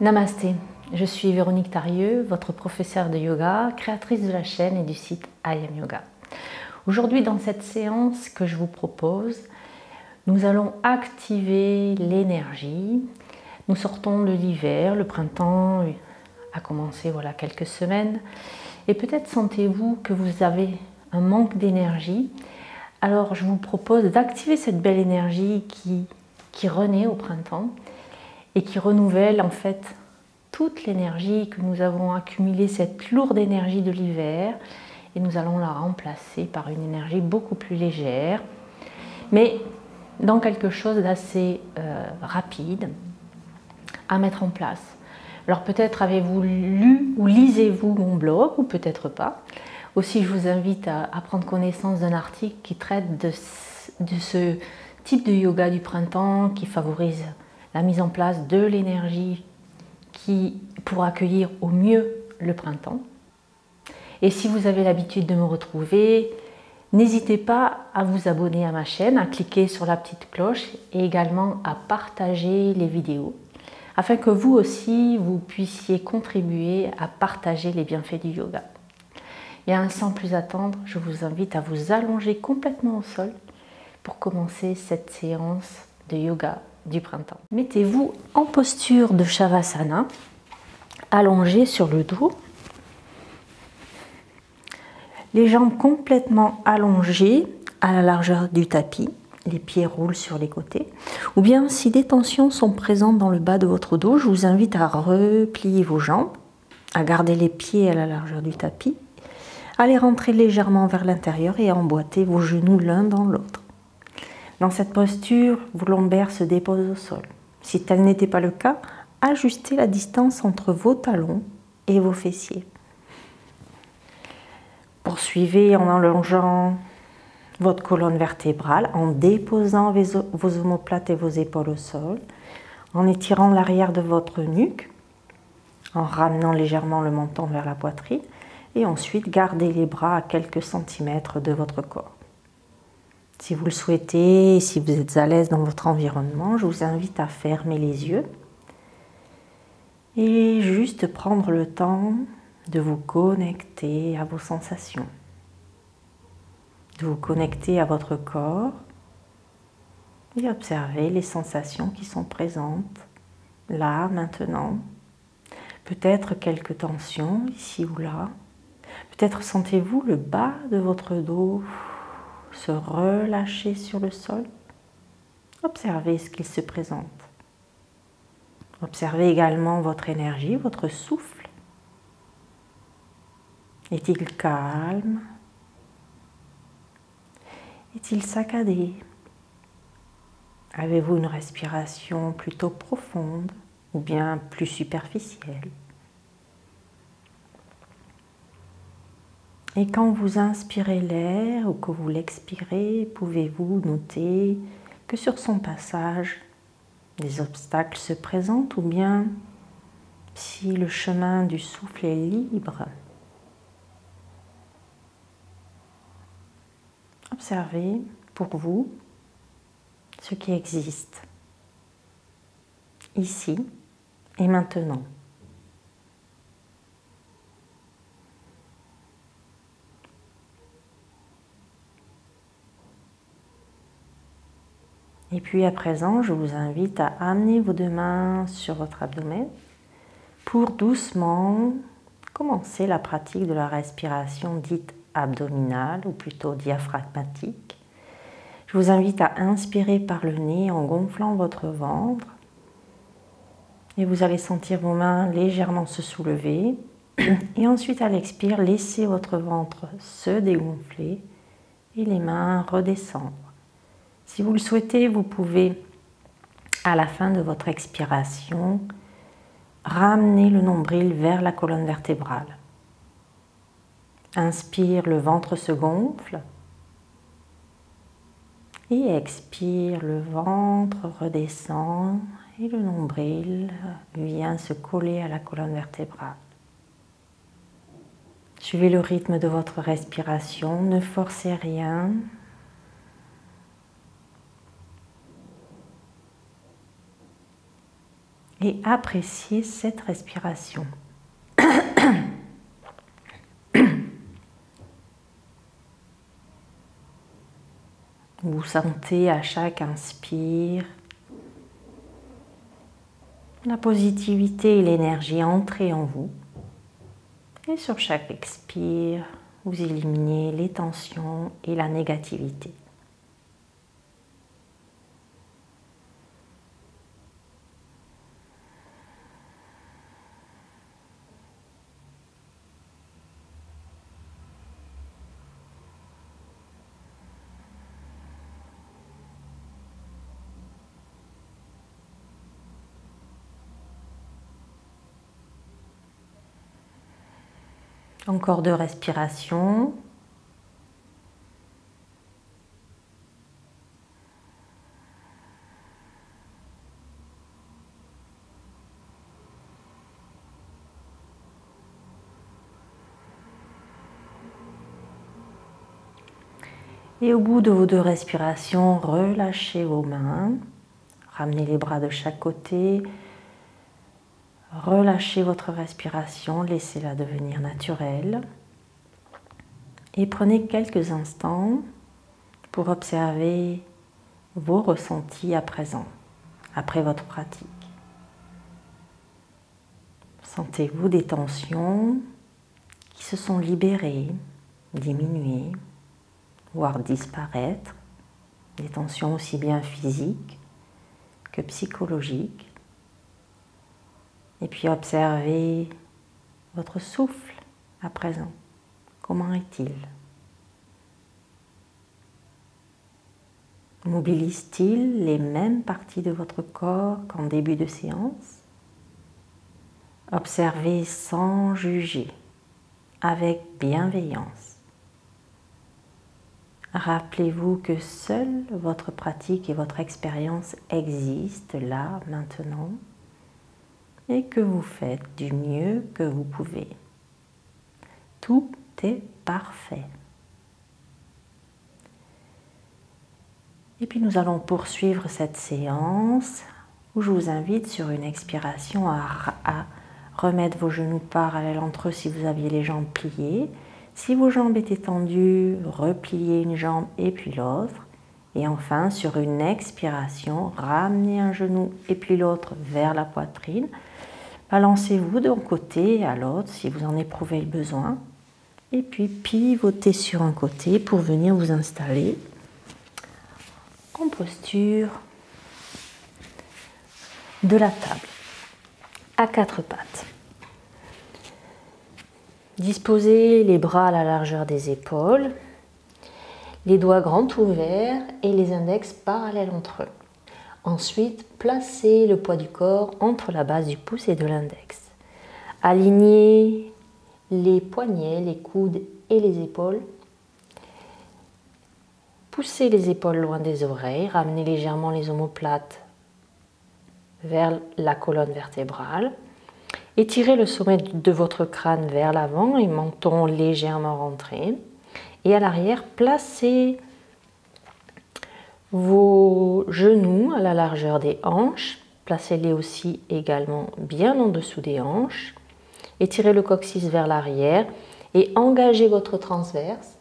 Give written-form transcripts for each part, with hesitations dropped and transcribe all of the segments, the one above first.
Namasté, je suis Véronique Tarieux, votre professeure de yoga, créatrice de la chaîne et du site I Am Yoga. Aujourd'hui, dans cette séance que je vous propose, nous allons activer l'énergie. Nous sortons de l'hiver, le printemps a commencé voilà quelques semaines, et peut-être sentez-vous que vous avez un manque d'énergie. Alors je vous propose d'activer cette belle énergie qui renaît au printemps et qui renouvelle en fait toute l'énergie que nous avons accumulée, cette lourde énergie de l'hiver, et nous allons la remplacer par une énergie beaucoup plus légère, mais dans quelque chose d'assez rapide à mettre en place. Alors peut-être avez-vous lu ou lisez-vous mon blog, ou peut-être pas. Aussi, je vous invite à prendre connaissance d'un article qui traite de ce type de yoga du printemps qui favorise la mise en place de l'énergie pour accueillir au mieux le printemps. Et si vous avez l'habitude de me retrouver, n'hésitez pas à vous abonner à ma chaîne, à cliquer sur la petite cloche et également à partager les vidéos afin que vous aussi vous puissiez contribuer à partager les bienfaits du yoga. Et sans plus attendre, je vous invite à vous allonger complètement au sol pour commencer cette séance de yoga du printemps. Mettez-vous en posture de Shavasana, allongé sur le dos, les jambes complètement allongées à la largeur du tapis, les pieds roulent sur les côtés. Ou bien si des tensions sont présentes dans le bas de votre dos, je vous invite à replier vos jambes, à garder les pieds à la largeur du tapis, à les rentrer légèrement vers l'intérieur et à emboîter vos genoux l'un dans l'autre. Dans cette posture, vos lombaires se déposent au sol. Si tel n'était pas le cas, ajustez la distance entre vos talons et vos fessiers. Poursuivez en allongeant votre colonne vertébrale, en déposant vos omoplates et vos épaules au sol, en étirant l'arrière de votre nuque, en ramenant légèrement le menton vers la poitrine, et ensuite gardez les bras à quelques centimètres de votre corps. Si vous le souhaitez, si vous êtes à l'aise dans votre environnement, je vous invite à fermer les yeux et juste prendre le temps de vous connecter à vos sensations, de vous connecter à votre corps et observer les sensations qui sont présentes là, maintenant. Peut-être quelques tensions ici ou là. Peut-être sentez-vous le bas de votre dos se relâcher sur le sol. Observez ce qu'il se présente. Observez également votre énergie, votre souffle. Est-il calme? Est-il saccadé? Avez-vous une respiration plutôt profonde ou bien plus superficielle? Et quand vous inspirez l'air ou que vous l'expirez, pouvez-vous noter que sur son passage, des obstacles se présentent ou bien si le chemin du souffle est libre. Observez pour vous ce qui existe ici et maintenant. Et puis à présent, je vous invite à amener vos deux mains sur votre abdomen pour doucement commencer la pratique de la respiration dite abdominale ou plutôt diaphragmatique. Je vous invite à inspirer par le nez en gonflant votre ventre et vous allez sentir vos mains légèrement se soulever et ensuite à l'expire, laissez votre ventre se dégonfler et les mains redescendre. Si vous le souhaitez, vous pouvez, à la fin de votre expiration, ramener le nombril vers la colonne vertébrale. Inspire, le ventre se gonfle. Et expire, le ventre redescend et le nombril vient se coller à la colonne vertébrale. Suivez le rythme de votre respiration, ne forcez rien. Et appréciez cette respiration. Vous sentez à chaque inspire la positivité et l'énergie entrer en vous. Et sur chaque expire, vous éliminez les tensions et la négativité. Encore 2 respirations. Et au bout de vos 2 respirations, relâchez vos mains. Ramenez les bras de chaque côté. Relâchez votre respiration, laissez-la devenir naturelle. Et prenez quelques instants pour observer vos ressentis à présent, après votre pratique. Sentez-vous des tensions qui se sont libérées, diminuées, voire disparaître, des tensions aussi bien physiques que psychologiques. Et puis observez votre souffle à présent. Comment est-il? Mobilise-t-il les mêmes parties de votre corps qu'en début de séance? Observez sans juger, avec bienveillance. Rappelez-vous que seule votre pratique et votre expérience existent là, maintenant, et que vous faites du mieux que vous pouvez. Tout est parfait. Et puis nous allons poursuivre cette séance où je vous invite sur une expiration à remettre vos genoux parallèles entre eux si vous aviez les jambes pliées. Si vos jambes étaient tendues, repliez une jambe et puis l'autre. Et enfin, sur une expiration, ramenez un genou et puis l'autre vers la poitrine. Balancez-vous d'un côté à l'autre si vous en éprouvez le besoin. Et puis pivotez sur un côté pour venir vous installer en posture de la table, à 4 pattes. Disposez les bras à la largeur des épaules, les doigts grands ouverts et les index parallèles entre eux. Ensuite, placez le poids du corps entre la base du pouce et de l'index. Alignez les poignets, les coudes et les épaules. Poussez les épaules loin des oreilles, ramenez légèrement les omoplates vers la colonne vertébrale. Étirez le sommet de votre crâne vers l'avant et menton légèrement rentré. Et à l'arrière, placez vos genoux à la largeur des hanches. Placez-les aussi également bien en dessous des hanches. Étirez le coccyx vers l'arrière et engagez votre transverse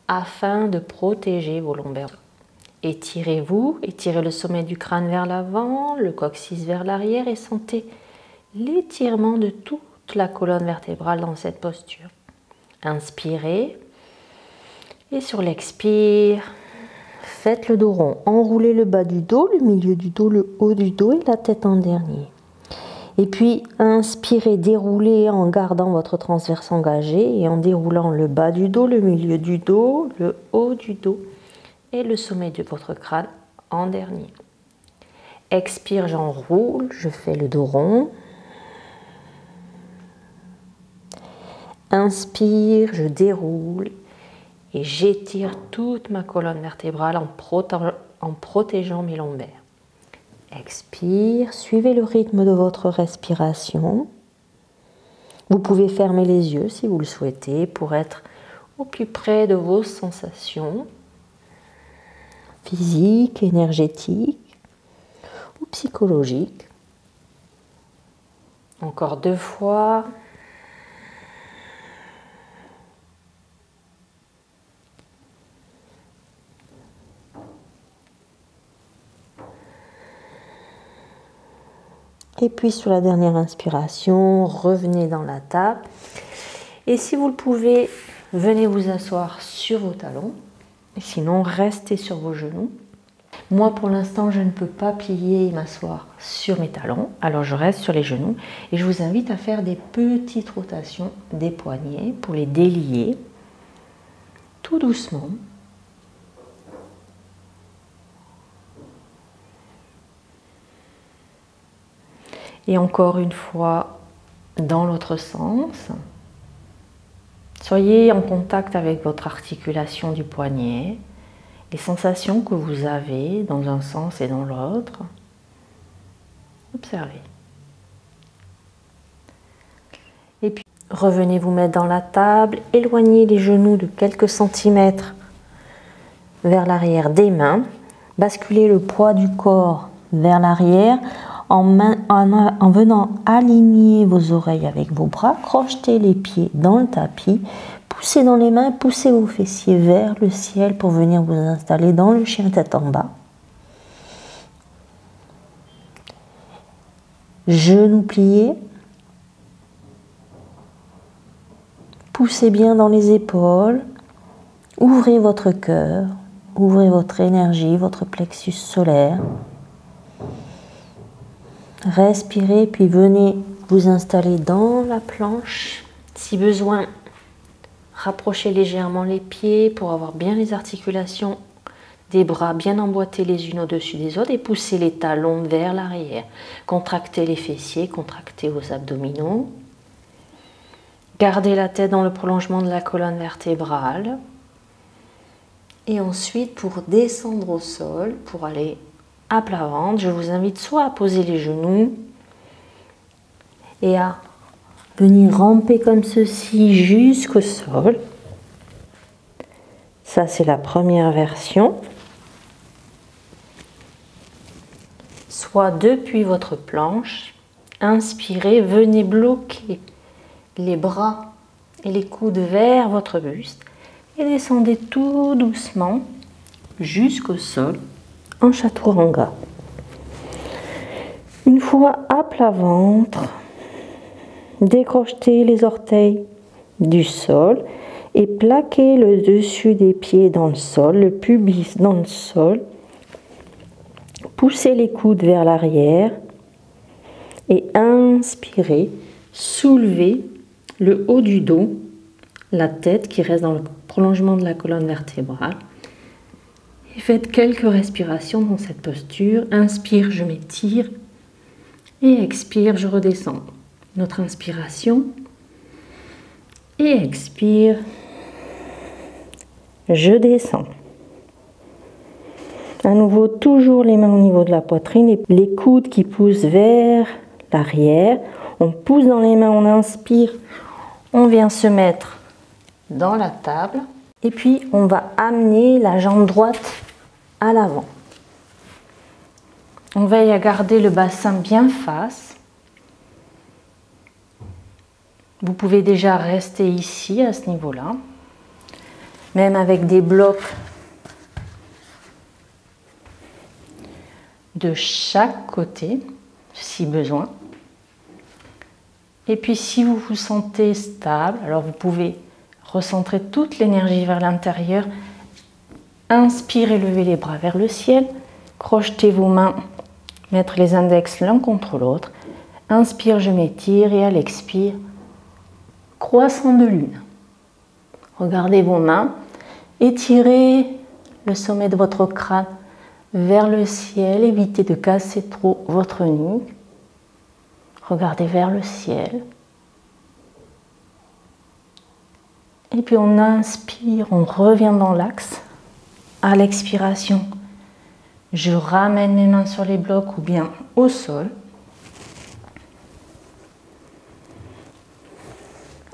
afin de protéger vos lombaires. Étirez-vous, étirez le sommet du crâne vers l'avant, le coccyx vers l'arrière et sentez l'étirement de toute la colonne vertébrale dans cette posture. Inspirez et sur l'expire, faites le dos rond. Enroulez le bas du dos, le milieu du dos, le haut du dos et la tête en dernier. Et puis inspirez, déroulez en gardant votre transverse engagé et en déroulant le bas du dos, le milieu du dos, le haut du dos et le sommet de votre crâne en dernier. Expire, j'enroule, je fais le dos rond. Inspire, je déroule et j'étire toute ma colonne vertébrale en protégeant mes lombaires. Expire, suivez le rythme de votre respiration. Vous pouvez fermer les yeux si vous le souhaitez pour être au plus près de vos sensations physiques, énergétiques ou psychologiques. Encore 2 fois. Et puis sur la dernière inspiration, revenez dans la table. Et si vous le pouvez, venez vous asseoir sur vos talons. Et sinon, restez sur vos genoux. Moi, pour l'instant, je ne peux pas plier et m'asseoir sur mes talons. Alors, je reste sur les genoux. Et je vous invite à faire des petites rotations des poignets pour les délier tout doucement. Et encore une fois, dans l'autre sens. Soyez en contact avec votre articulation du poignet, les sensations que vous avez dans un sens et dans l'autre. Observez. Et puis, revenez vous mettre dans la table, éloignez les genoux de quelques centimètres vers l'arrière des mains, basculez le poids du corps vers l'arrière, en venant aligner vos oreilles avec vos bras, crochetez les pieds dans le tapis, poussez dans les mains, poussez vos fessiers vers le ciel pour venir vous installer dans le chien tête en bas. Genoux pliés, poussez bien dans les épaules, ouvrez votre cœur, ouvrez votre énergie, votre plexus solaire. Respirez, puis venez vous installer dans la planche. Si besoin, rapprochez légèrement les pieds pour avoir bien les articulations des bras bien emboîtés les unes au-dessus des autres et poussez les talons vers l'arrière. Contractez les fessiers, contractez vos abdominaux. Gardez la tête dans le prolongement de la colonne vertébrale. Et ensuite, pour descendre au sol, pour aller à plat ventre, je vous invite soit à poser les genoux et à venir ramper comme ceci jusqu'au sol. Ça, c'est la première version. Soit depuis votre planche, inspirez, venez bloquer les bras et les coudes vers votre buste et descendez tout doucement jusqu'au sol en chaturanga. Une fois à plat ventre, décrochetez les orteils du sol et plaquez le dessus des pieds dans le sol, le pubis dans le sol. Poussez les coudes vers l'arrière et inspirez, soulevez le haut du dos, la tête qui reste dans le prolongement de la colonne vertébrale. Et faites quelques respirations dans cette posture. Inspire, je m'étire. Et expire, je redescends. Notre inspiration. Et expire, je descends. À nouveau, toujours les mains au niveau de la poitrine, les coudes qui poussent vers l'arrière. On pousse dans les mains, on inspire. On vient se mettre dans la table. Et puis, on va amener la jambe droite à l'avant. On veille à garder le bassin bien face. Vous pouvez déjà rester ici, à ce niveau-là. Même avec des blocs de chaque côté, si besoin. Et puis, si vous vous sentez stable, alors vous pouvez recentrer toute l'énergie vers l'intérieur. Inspirez, levez les bras vers le ciel. Crochetez vos mains, mettre les index l'un contre l'autre. Inspire, je m'étire et à l'expire, croissant de lune. Regardez vos mains. Étirez le sommet de votre crâne vers le ciel. Évitez de casser trop votre nuque. Regardez vers le ciel. Et puis on inspire, on revient dans l'axe. À l'expiration, je ramène mes mains sur les blocs ou bien au sol.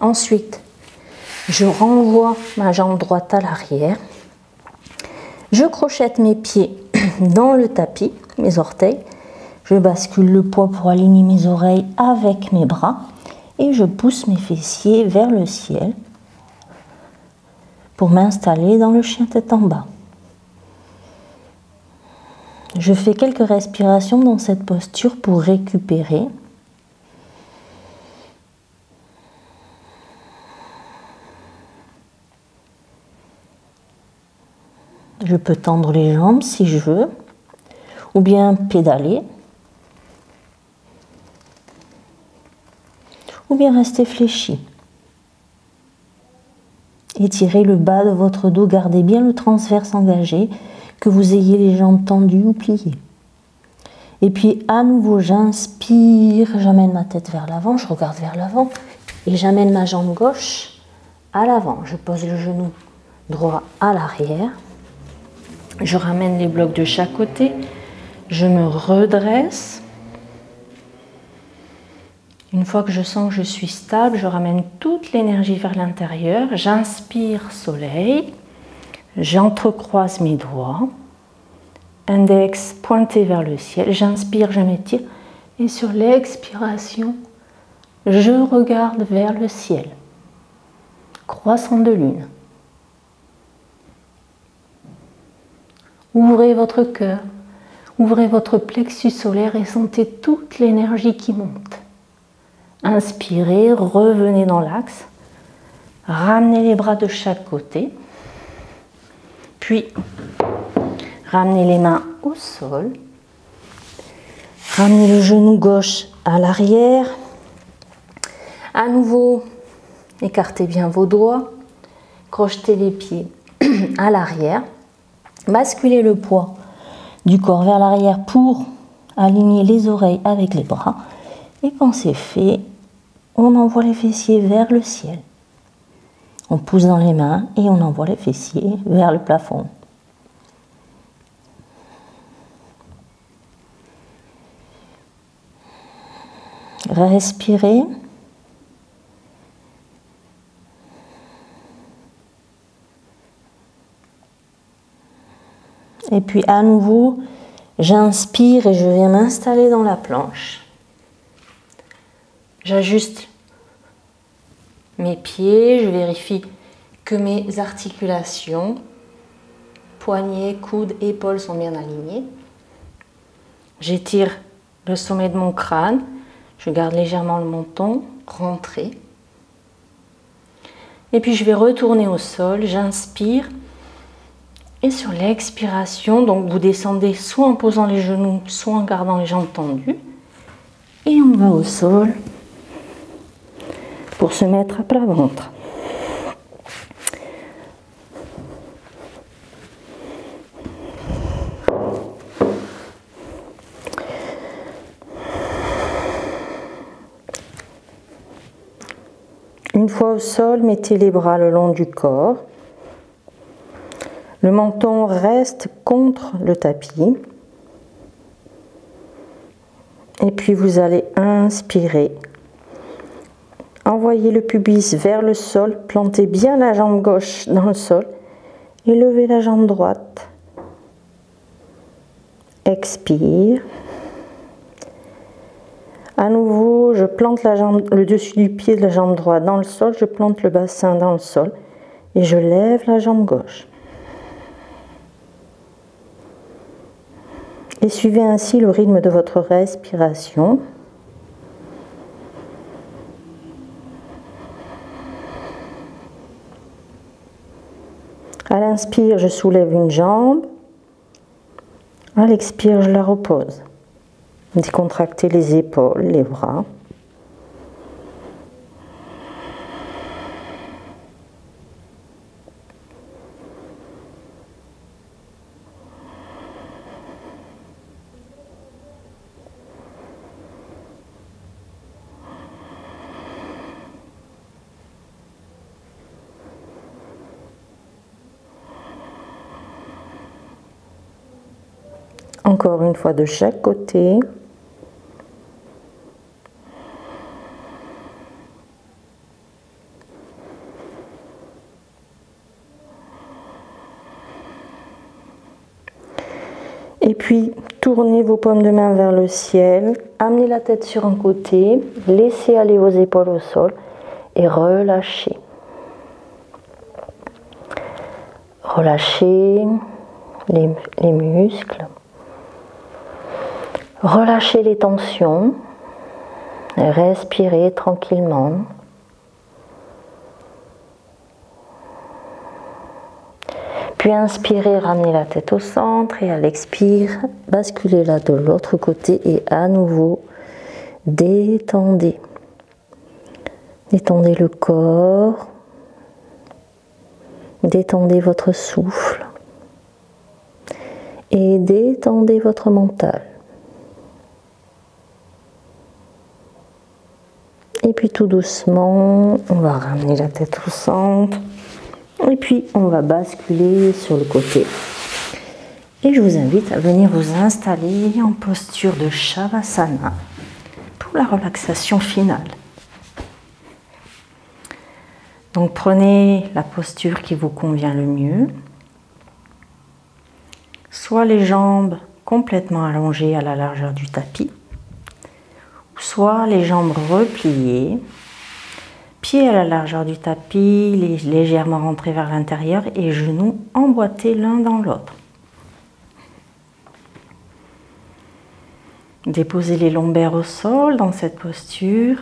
Ensuite, je renvoie ma jambe droite à l'arrière. Je crochette mes pieds dans le tapis, mes orteils. Je bascule le poids pour aligner mes oreilles avec mes bras. Et je pousse mes fessiers vers le ciel pour m'installer dans le chien tête en bas. Je fais quelques respirations dans cette posture pour récupérer. Je peux tendre les jambes si je veux, ou bien pédaler, ou bien rester fléchi. Étirez le bas de votre dos, gardez bien le transverse engagé, que vous ayez les jambes tendues ou pliées. Et puis à nouveau, j'inspire, j'amène ma tête vers l'avant, je regarde vers l'avant et j'amène ma jambe gauche à l'avant. Je pose le genou droit à l'arrière. Je ramène les blocs de chaque côté. Je me redresse. Une fois que je sens que je suis stable, je ramène toute l'énergie vers l'intérieur. J'inspire soleil. J'entrecroise mes doigts. Index pointé vers le ciel. J'inspire, je m'étire. Et sur l'expiration, je regarde vers le ciel. Croissant de lune. Ouvrez votre cœur. Ouvrez votre plexus solaire et sentez toute l'énergie qui monte. Inspirez, revenez dans l'axe. Ramenez les bras de chaque côté. Puis, ramenez les mains au sol. Ramenez le genou gauche à l'arrière. À nouveau, écartez bien vos doigts. Crochetez les pieds à l'arrière. Basculez le poids du corps vers l'arrière pour aligner les oreilles avec les bras. Et quand c'est fait, on envoie les fessiers vers le ciel. On pousse dans les mains et on envoie les fessiers vers le plafond. Respirez. Et puis à nouveau, j'inspire et je viens m'installer dans la planche. J'ajuste mes pieds, je vérifie que mes articulations, poignets, coudes, épaules sont bien alignées. J'étire le sommet de mon crâne, je garde légèrement le menton rentré. Et puis je vais retourner au sol, j'inspire. Et sur l'expiration, donc vous descendez soit en posant les genoux, soit en gardant les jambes tendues. Et on va au sol pour se mettre à plat ventre. Une fois au sol, mettez les bras le long du corps. Le menton reste contre le tapis. Et puis vous allez inspirer. Envoyez le pubis vers le sol, plantez bien la jambe gauche dans le sol et levez la jambe droite. Expire. À nouveau, je plante le dessus du pied de la jambe droite dans le sol, je plante le bassin dans le sol et je lève la jambe gauche. Et suivez ainsi le rythme de votre respiration. À l'inspire, je soulève une jambe. À l'expire, je la repose. Décontractez les épaules, les bras. Encore une fois de chaque côté. Et puis, tournez vos paumes de main vers le ciel, amenez la tête sur un côté, laissez aller vos épaules au sol et relâchez. Relâchez les muscles, relâchez les tensions, respirez tranquillement. Puis inspirez, ramenez la tête au centre et à l'expire, basculez-la de l'autre côté et à nouveau détendez. Détendez le corps, détendez votre souffle et détendez votre mental. Et puis tout doucement, on va ramener la tête au centre. Et puis, on va basculer sur le côté. Et je vous invite à venir vous installer en posture de Shavasana pour la relaxation finale. Donc, prenez la posture qui vous convient le mieux. Soit les jambes complètement allongées à la largeur du tapis, soit les jambes repliées. Pieds à la largeur du tapis, légèrement rentrés vers l'intérieur et genoux emboîtés l'un dans l'autre. Déposez les lombaires au sol dans cette posture.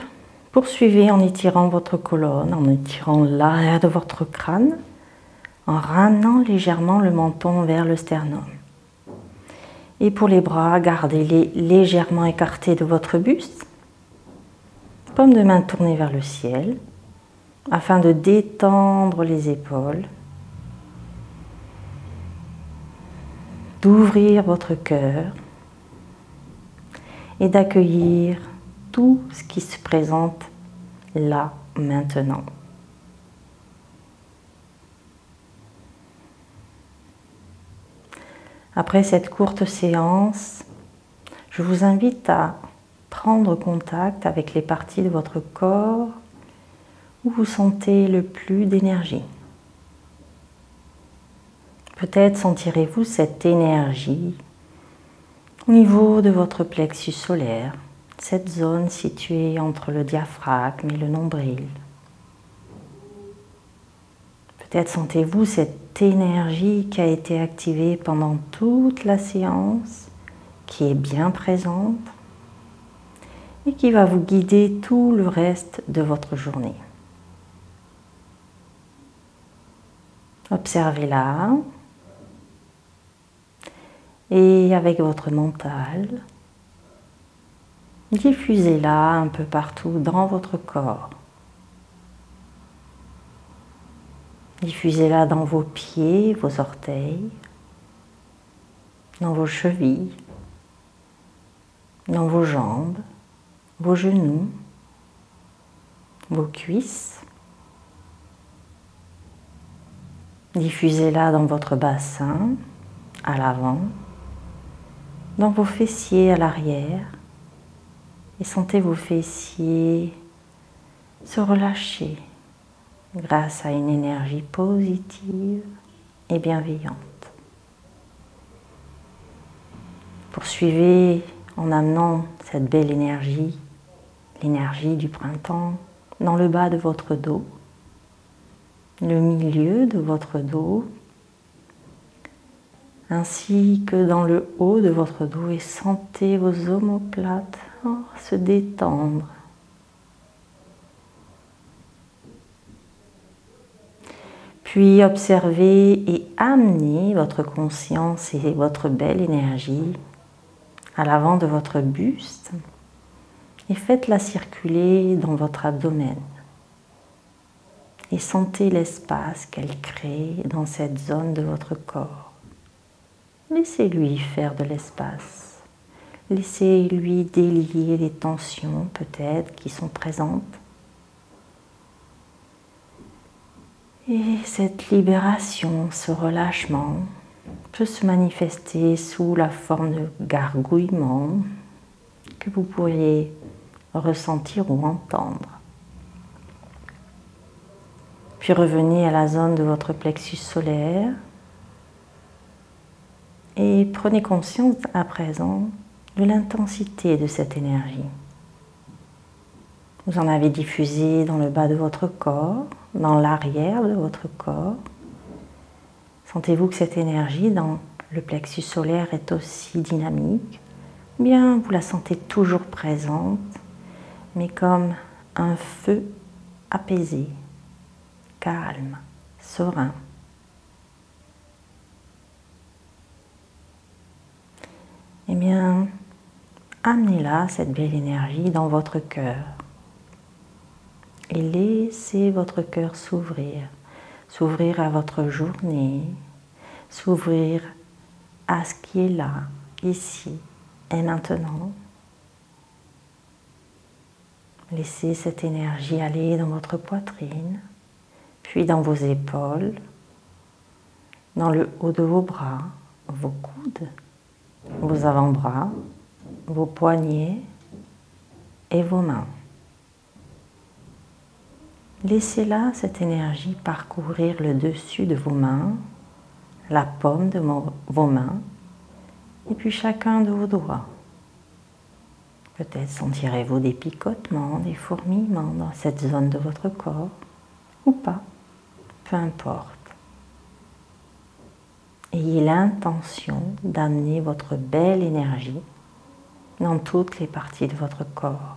Poursuivez en étirant votre colonne, en étirant l'arrière de votre crâne, en ramenant légèrement le menton vers le sternum. Et pour les bras, gardez-les légèrement écartés de votre buste. Paume de main tournée vers le ciel, afin de détendre les épaules, d'ouvrir votre cœur et d'accueillir tout ce qui se présente là, maintenant. Après cette courte séance, je vous invite à prendre contact avec les parties de votre corps où vous sentez le plus d'énergie. Peut-être sentirez-vous cette énergie au niveau de votre plexus solaire, cette zone située entre le diaphragme et le nombril. Peut-être sentez-vous cette énergie qui a été activée pendant toute la séance, qui est bien présente et qui va vous guider tout le reste de votre journée. Observez-la et avec votre mental, diffusez-la un peu partout dans votre corps. Diffusez-la dans vos pieds, vos orteils, dans vos chevilles, dans vos jambes, vos genoux, vos cuisses. Diffusez-la dans votre bassin, à l'avant, dans vos fessiers à l'arrière. Et sentez vos fessiers se relâcher grâce à une énergie positive et bienveillante. Poursuivez en amenant cette belle énergie, l'énergie du printemps, dans le bas de votre dos, le milieu de votre dos, ainsi que dans le haut de votre dos, et sentez vos omoplates se détendre. Puis observez et amenez votre conscience et votre belle énergie à l'avant de votre buste et faites-la circuler dans votre abdomen. Et sentez l'espace qu'elle crée dans cette zone de votre corps. Laissez-lui faire de l'espace. Laissez-lui délier les tensions peut-être qui sont présentes. Et cette libération, ce relâchement peut se manifester sous la forme de gargouillements que vous pourriez ressentir ou entendre. Puis revenez à la zone de votre plexus solaire Et prenez conscience à présent de l'intensité de cette énergie. Vous en avez diffusé dans le bas de votre corps, dans l'arrière de votre corps. Sentez-vous que cette énergie dans le plexus solaire est aussi dynamique? Ou bien vous la sentez toujours présente, mais comme un feu apaisé, calme, serein. Eh bien, amenez-la, cette belle énergie, dans votre cœur. Et laissez votre cœur s'ouvrir. S'ouvrir à votre journée. S'ouvrir à ce qui est là, ici et maintenant. Laissez cette énergie aller dans votre poitrine, puis dans vos épaules, dans le haut de vos bras, vos coudes, vos avant-bras, vos poignets et vos mains. Laissez-la, cette énergie, parcourir le dessus de vos mains, la paume de vos mains, et puis chacun de vos doigts. Peut-être sentirez-vous des picotements, des fourmillements dans cette zone de votre corps, ou pas, peu importe. Ayez l'intention d'amener votre belle énergie dans toutes les parties de votre corps.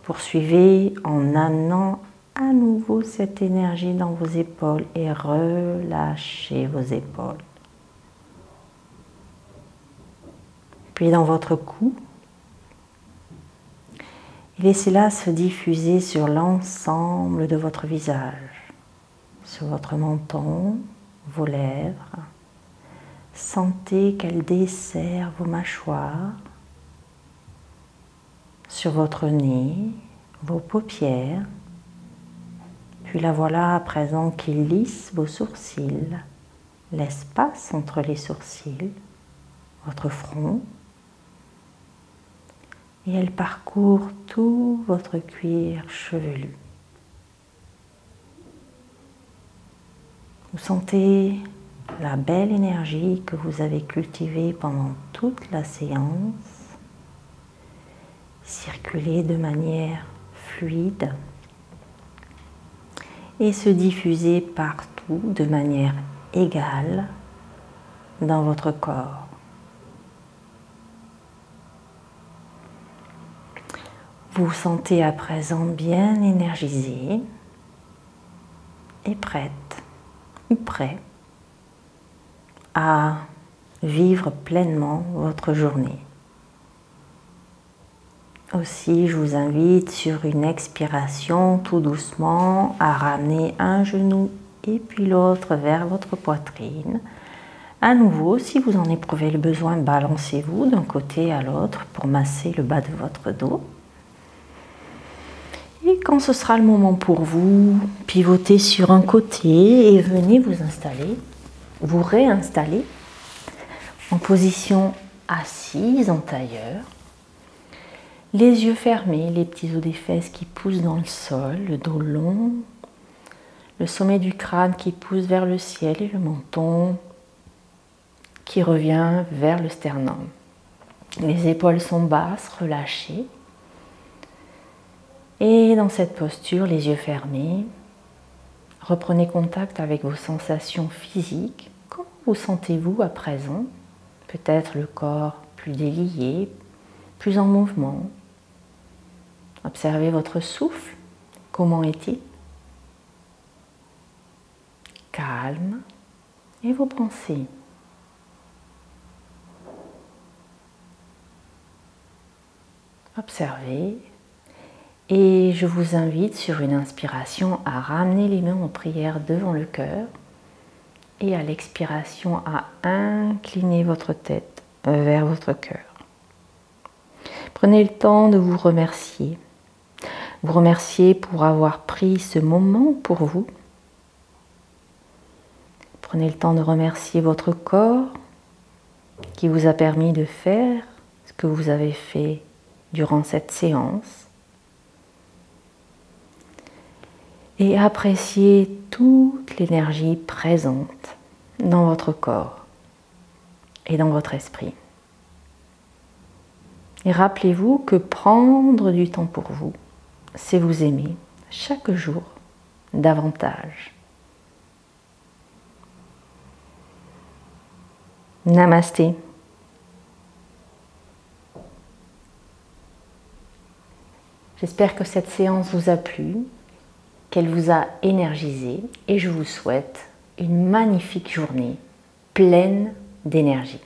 Poursuivez en amenant à nouveau cette énergie dans vos épaules et relâchez vos épaules. Puis dans votre cou, laissez-la se diffuser sur l'ensemble de votre visage, sur votre menton, vos lèvres. Sentez qu'elle dessert vos mâchoires, sur votre nez, vos paupières. Puis la voilà à présent qui lisse vos sourcils, l'espace entre les sourcils, votre front. Et elle parcourt tout votre cuir chevelu. Vous sentez la belle énergie que vous avez cultivée pendant toute la séance circuler de manière fluide et se diffuser partout de manière égale dans votre corps. Vous vous sentez à présent bien énergisé et prête ou prêt à vivre pleinement votre journée. Aussi, je vous invite sur une expiration tout doucement à ramener un genou et puis l'autre vers votre poitrine. À nouveau, si vous en éprouvez le besoin, balancez-vous d'un côté à l'autre pour masser le bas de votre dos. Et quand ce sera le moment pour vous, pivotez sur un côté et venez vous installer, vous réinstaller en position assise en tailleur. Les yeux fermés, les petits os des fesses qui poussent dans le sol, le dos long, le sommet du crâne qui pousse vers le ciel et le menton qui revient vers le sternum. Les épaules sont basses, relâchées. Et dans cette posture, les yeux fermés, reprenez contact avec vos sensations physiques. Comment vous sentez-vous à présent? Peut-être le corps plus délié, plus en mouvement. Observez votre souffle. Comment est-il? Calme. Et vos pensées. Observez. Et je vous invite sur une inspiration à ramener les mains en prière devant le cœur et à l'expiration à incliner votre tête vers votre cœur. Prenez le temps de vous remercier. Vous remercier pour avoir pris ce moment pour vous. Prenez le temps de remercier votre corps qui vous a permis de faire ce que vous avez fait durant cette séance. Et appréciez toute l'énergie présente dans votre corps. et dans votre esprit. Et rappelez-vous que prendre du temps pour vous, c'est vous aimer chaque jour davantage. Namasté. J'espère que cette séance vous a plu, qu'elle vous a énergisé et je vous souhaite une magnifique journée pleine d'énergie.